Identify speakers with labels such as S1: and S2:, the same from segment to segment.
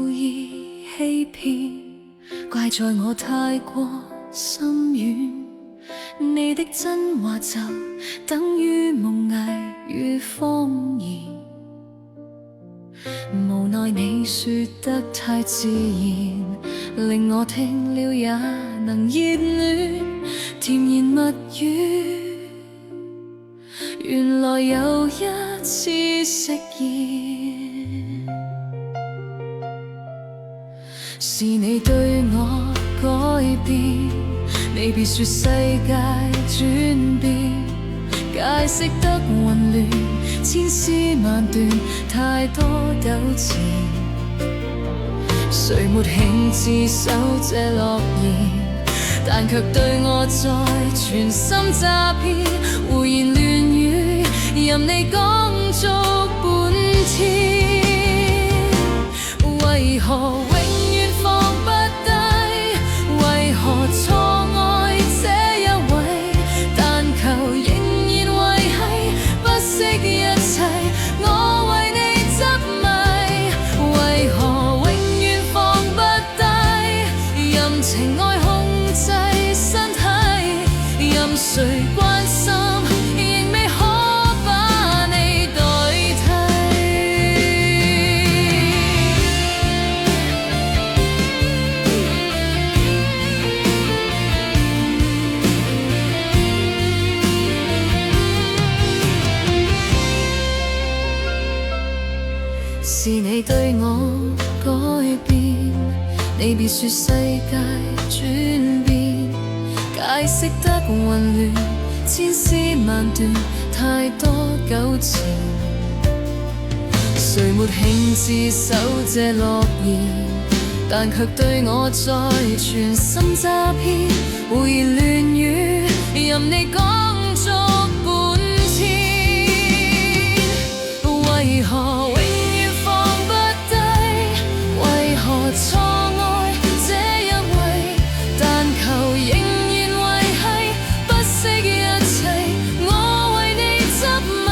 S1: 故意欺騙，怪在我太過心軟。你的真話就等於夢偽與謊言，無奈你說得太自然，令我聽了也能熱戀。甜言蜜語原來有一次食言，是你對我改變，你別說世界轉變，解釋得混亂，千絲萬段，太多糾纏。誰沒興致守這諾言，但卻對我再全心詐騙，胡言亂語任你講足半天，為何永遠放不低？為何錯愛這一位？但求仍然維繫不惜一切，我為你執迷。為何永遠放不低？任情愛控制身體，任誰關心，仍未可把你代替。是你對我改變，你別說世界轉變，解釋得混亂，千絲萬段，太多糾纏。誰沒興致守這諾言，但卻對我再全心詐騙，胡言亂語任你講足半天。為何永遠放不低？為何錯愛這一位？但求仍然維繫不惜一切，我為你執迷。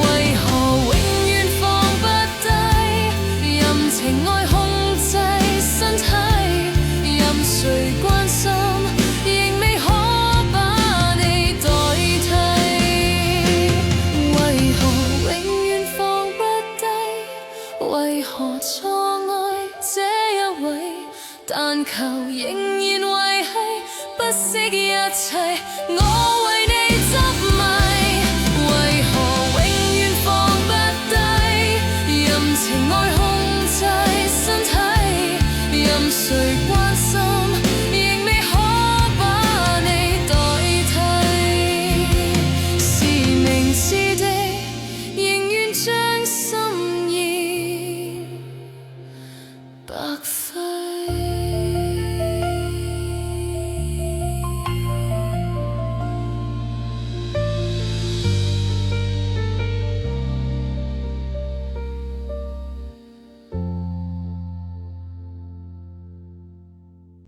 S1: 為何永遠放不低？任情愛控制身體，任誰關心，仍未可把你代替。為何永遠放不低？為何錯愛這一位？但求仍然維繫不惜一切，我為你